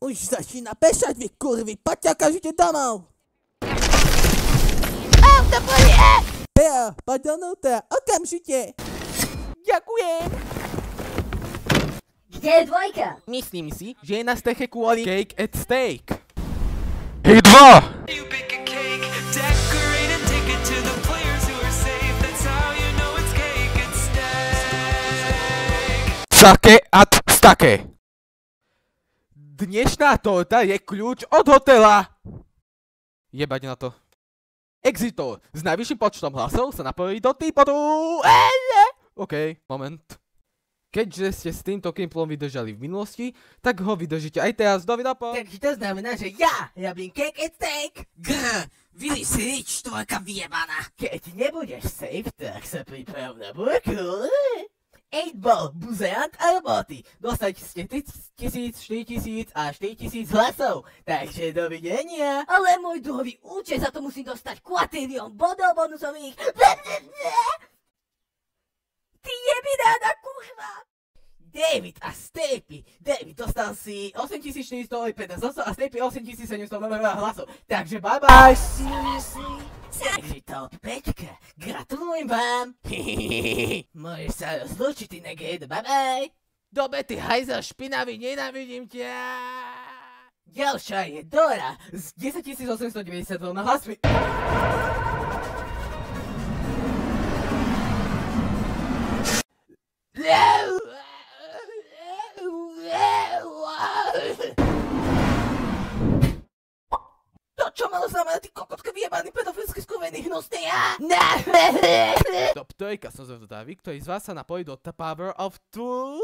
Už začína pešať, vy kurvy, poďte okamžite domov! Auto polie! Bea, poď donútra, okamžite! Ďakujem! Kde je dvojka? Myslím si, že je na streche kvôli Cake at Steak. Hej 2! Sake at stake. Dnešná torta je kľúč od hotela. Jebať na to. Exitor s najvyšším počtom hlasov sa napojí do týpodu. OK, moment. Keďže ste s týmto gameplayom vydržali v minulosti, tak ho vydržíte aj teraz do videopo. Takže to znamená, že ja robím Cake at Steak. Grr, vyli si rič, tvojka vyjebaná. Keď nebudeš safe, tak sa priprav na burku. 8-ball, buzerant a roboty. Dostajte ste 1000, 4000 a 4000 hlasov. Takže dovidenia. Ale môj druhový účet, za to musím dostať kvatílión bodov bonusových. Ty jebináda kurva. David a Stapy. David dostal si 8415 a Stapy 8700 hlasov. Takže bye bye. Takže top 5. Gratulujem vám. Môžeš sa rozlúčiť, ty neged. Bye bye. Dobre, ty hajzel špinavý, nenávidím ťa. Ďalšia je Dora s 10892 hlasmi. To čo malo znamená, ty kokotka vyjebaný pedofilský skúvený hnusný, ja? Top 3 som zvedavý, ktorý z vás sa napojí do The Power of Two?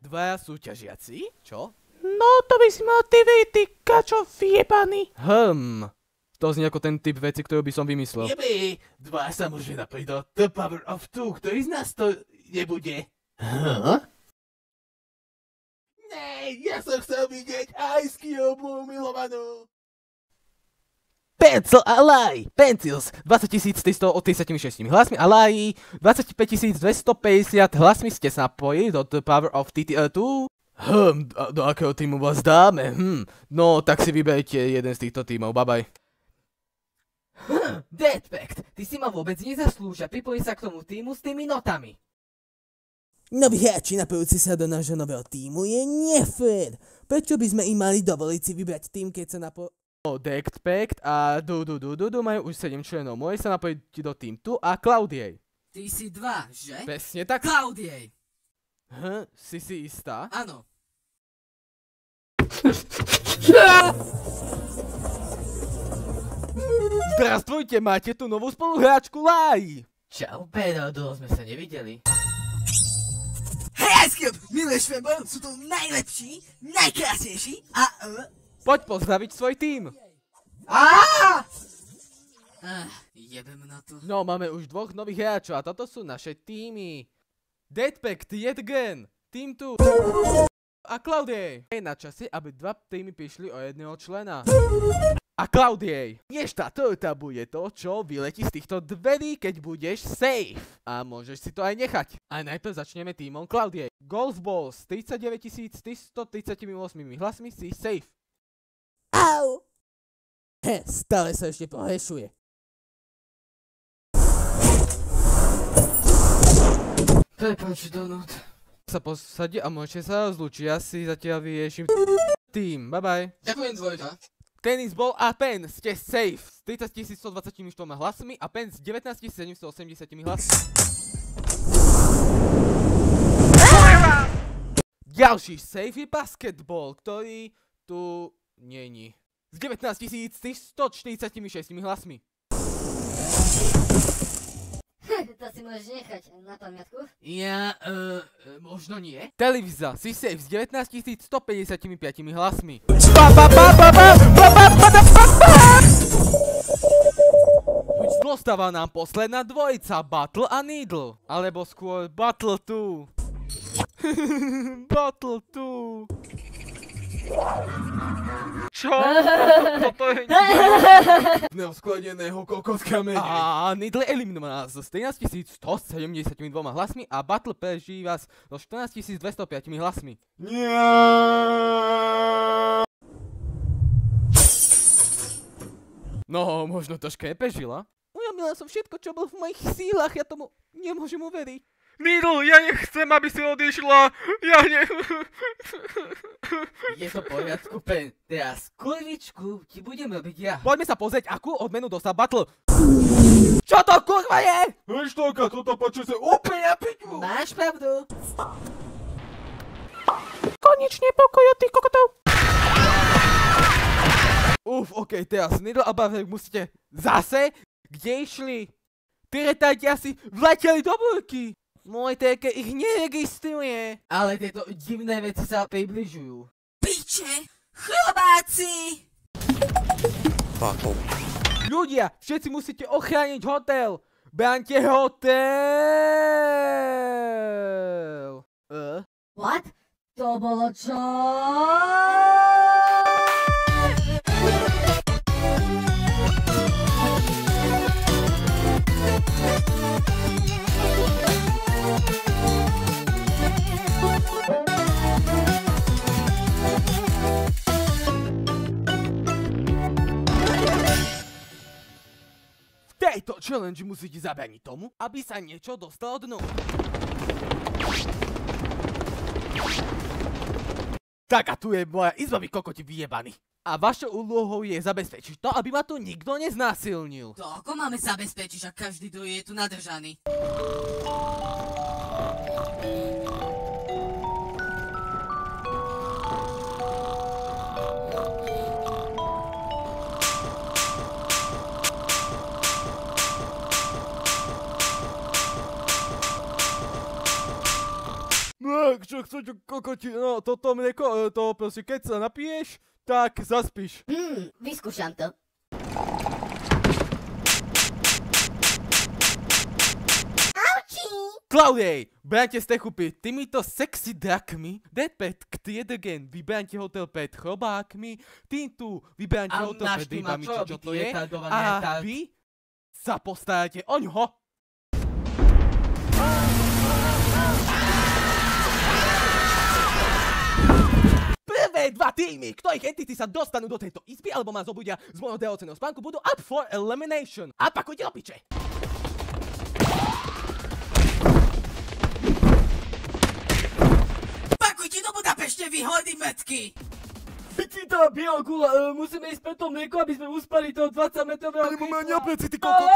Dvaja súťažiaci? Čo? No to by si mal ty kačo vyjebaný. To znie ako ten typ veci, ktorú by som vymyslel. Jebe, dva sa môže napojiť do The Power of Two, ktorý z nás to nebude. Nej, ja som chcel vidieť Ice Cube milovanú. Pencil a Lai. Pencils 20336 hlasmi a Lai 25250 hlasmi ste sa napojili do The Power of TTR2. Do akého týmu vás dáme? No, tak si vyberte jeden z týchto týmov, bye bye. Deadpact, ty si ma vôbec nezaslúžia, pripojí sa k tomu týmu s tými notami. Noví hráči napojúci sa do nášho nového týmu je nefér. Prečo by sme im mali dovoliť si vybrať tým, keď sa Deadpact a Dudu majú už 7 členov. Môže sa napojiť do Team 2 a Claudiej. Ty si 2, že? Presne tak. Claudiej. Si istá? Áno. Zdravstvujte, máte tu novú spoluhráčku Lai. Čau, Pedro, dlho sme sa nevideli. Hej, Ice Cube, miluješ fanboy, sú tu najlepší, najkrásnejší a... Poď pozdraviť svoj tým. Jebem na to. No, máme už 2 nových hráčov a toto sú naše týmy. Deadpact, Jedgen, Team 2 a Claudiej. Je na čase, aby 2 týmy prišli o jedného člena. A Claudiej. Dnes tá torta bude to, čo vyletí z týchto dverí, keď budeš safe. A môžeš si to aj nechať. A najprv začneme týmom Claudiej. Golfballs 39338 hlasmi si safe. Au! Stále sa ešte pohešuje. Prepáč, Donut. Sa posadí a môžete sa rozlúčiť. Ja si zatiaľ vyriešim tým. Bye bye. Ďakujem, dvojka. Tennis Ball a Pen ste safe s 30124 hlasmi a Pen s 19780 hlasmi. Ďalší safe je Basketball, ktorý tu není. S 19146 hlasmi. To si môžeš nechať na pamiatku? Ja, možno nie. Televíza si safe s 19155 hlasmi. Už zostáva nám posledná dvojica, Battle a Needle. Alebo skôr Battle 2. Battle 2. Čo? Toto je... Neoskladeného kokoska menej. A Nidle eliminovaná so 13 172 hlasmi a Battle prežíva so 14 205 hlasmi. Nie. No, možno troška neprežila. Urobila som všetko, čo bolo v mojich sílach, ja tomu nemôžem uveriť. Nidle, ja nechcem, aby si odišla. Je to v poriadku, Pen. Teraz kurvičku ti budem robiť ja. Poďme sa pozrieť, akú odmenu dostal Battle. Čo to kurva je? Vieš toľka, toto počuj sa úplne na piču. Máš pravdu. Konečne pokoj od tých kokotov. Okej, teraz Nidle a Bavek musíte zase, kde išli? Tí retardi asi vleteli do búrky. Môj TK ich neregistruje. Ale tieto divné veci sa približujú. Piče! Chlapáci! Ľudia, všetci musíte ochrániť hotel. Bránte hotel. What? To bolo čo? V tejto challenge musíte zabrániť tomu, aby sa niečo dostalo dnu. Tak a tu je moja izba, vy kokoti vyjebaní. A vašou úlohou je zabezpečiť to, aby ma tu nikto neznásilnil. To ako máme zabezpečiť, ak každý druhý je tu nadržaný? No, čo chcete kokoti, no toto mlieko, to proste keď sa napiješ, tak zaspíš. Vyskúšam to. Aučí! Claudej, bránte stechu pred týmito sexy drakmi. Deadpet, Ktiedegen, vybránte hotel pred chrobákmi. Týmtu vybránte hotel pred rybami, čo to je. A vy sa postaráte o ňoho. Prvé dva týmy, ktorých entity sa dostanú do tejto izby alebo ma zobudia z môjho drahocenného spánku, budú up for elimination. A pakujte do piče. Pakujte do Budapešte, vy hojdy metky! Vycvítala biela gula, musíme ísť pre to mlieko, aby sme uspali toho 20-metrového Nebo ma neopleci, ty kokot.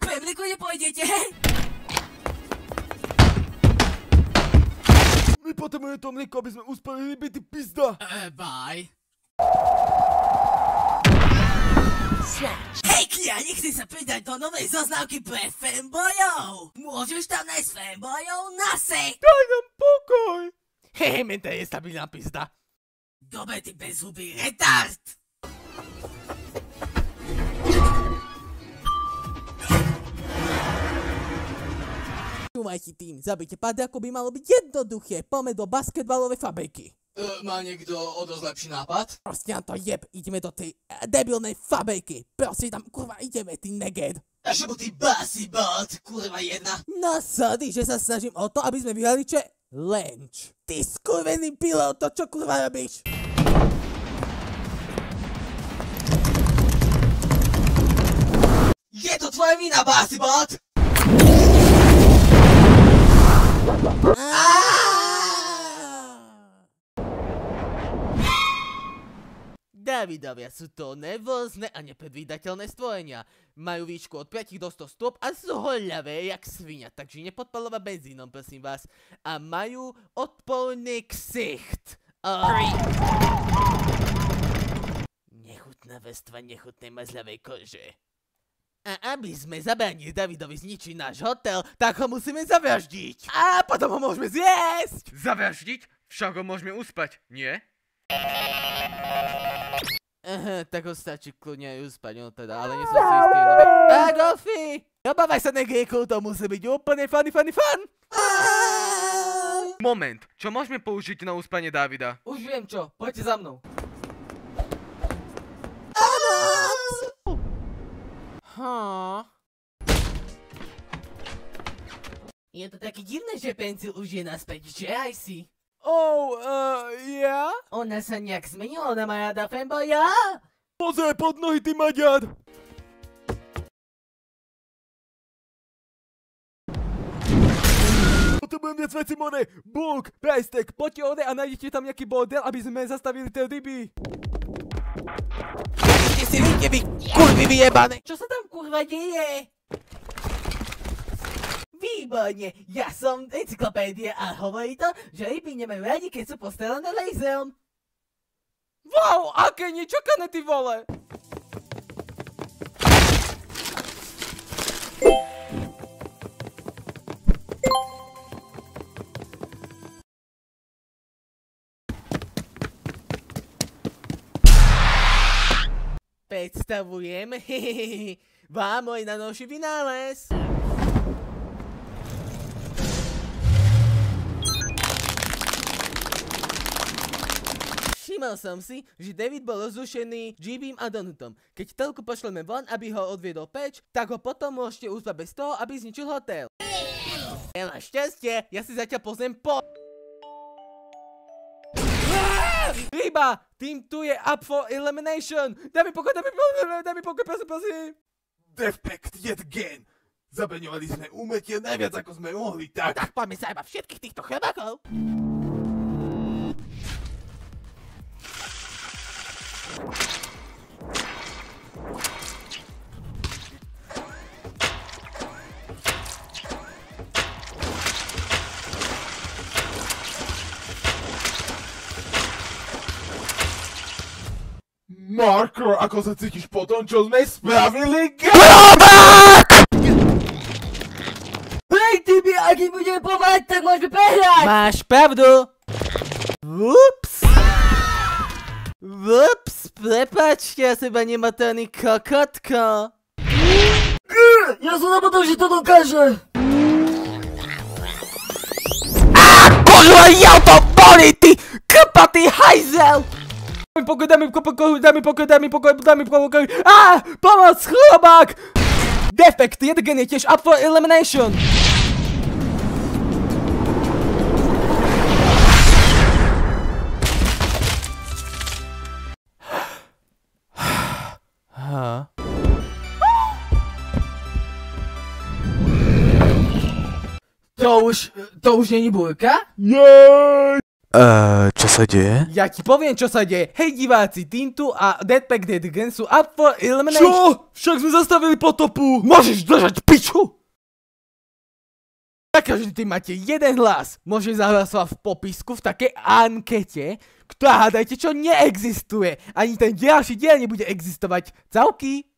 Pre mlieko nepôjdete? My potrebujeme to mlieko, aby sme uspali ryby, ty pizda. Bye. Hej, Kiani, chci sa pridať do novej zoznávky pre fanboyov. Môžeš tam nájsť fanboyov na sek. Daj nám pokoj. Hehe, mente je stabilná pizda. Dobre, ty bezhubý retard. Čúvajte tým, zabite pády, ako by malo byť jednoduché. Poďme do basketbalovej fabriky. Má niekto o dosť lepší nápad? Proste nám to jeb, ideme do tej debilnej fabriky. Proste tam, kurva, ideme, ty neged. A čo ty basibot, kurva jedna? No sorry, že sa snažím o to, aby sme vyhrali challenge. Ty skurvený pilot, to čo kurva robíš? Je to tvoja vina, basibot! Davidovia sú to nervózne a nepredvídateľné stvorenia. Majú výšku od 5 do 100 stôp a sú hoľavé jak svinia, takže nepodpalovať benzínom, prosím vás. A majú odporný ksicht. Nechutná vrstva nechutnej mazľavej kože. A aby sme zabránili Davidovi zničiť náš hotel, tak ho musíme zavraždiť. A potom ho môžeme zjesť. Zavraždiť? Však ho môžeme uspať, nie? Aha, tak ho stačí kľudne aj uspať, no teda, ale nie som si istý. Gofi! Obávaj sa, negejku, to musí byť úplne funny! Moment, čo môžeme použiť na uspanie Davida? Už viem čo, poďte za mnou. Je to také divné, že Pencil už je naspäť, že aj si? Ja? Ona sa nejak zmenila, ona má rada fanboya? Pozri pod nohy, ty maďar! Potrebujem viac veci, more! Búk, Pejstek, poďte ode a nájdete tam nejaký bordel, aby sme zastavili tie ryby. Ty si vidíte, vy kurvy vyjebané! Čo sa tam kurva deje? Výborne, ja som encyklopédia a hovorí to, že ryby nemajú radi, keď sú postrelené laserom. Wow, aké nečakané, ty vole! Predstavujem, vám môj najnovší vynález. Všimol som si, že David bol rozrušený Jibim a Donutom. Keď telku pošleme von, aby ho odviedol preč, tak ho potom môžete uspať bez toho, aby zničil hotel. Nemáš šťastie, ja si zatiaľ pozriem Ryba! Tým tu je up for elimination! Daj mi pokoj, prosím! Defekt yet again! Zabraňovali sme úmetie najviac ako sme mohli, tak? Tak poďme sa iba všetkých týchto chlebakov! Marker, ako sa cítiš po tom, čo sme spravili? Hej, Tibi, ak im budeme pomáhať, tak môžeme prehrať! Máš pravdu! Ups! Prepáčte, ja seba nematerný kokotko! Ja som napadol, že to dokáže! Kurva, ja to boli, ty krpatý hajzel! Daj mi pokoj! Pomoc, chlobák! Defekt, jeden je tiež up for elimination! To už není búrka? Čo sa deje? Ja ti poviem, čo sa deje. Hej diváci, Tintu a Deadpack Dead Again sú up for elimination. Čo? Však sme zastavili potopu! Môžeš držať piču! Tak každý tým máte jeden hlas. Môžeš zahlasovať v popisku v takej ankete, ktorá hádajte čo neexistuje. Ani ten ďalší diel nebude existovať. Čauky!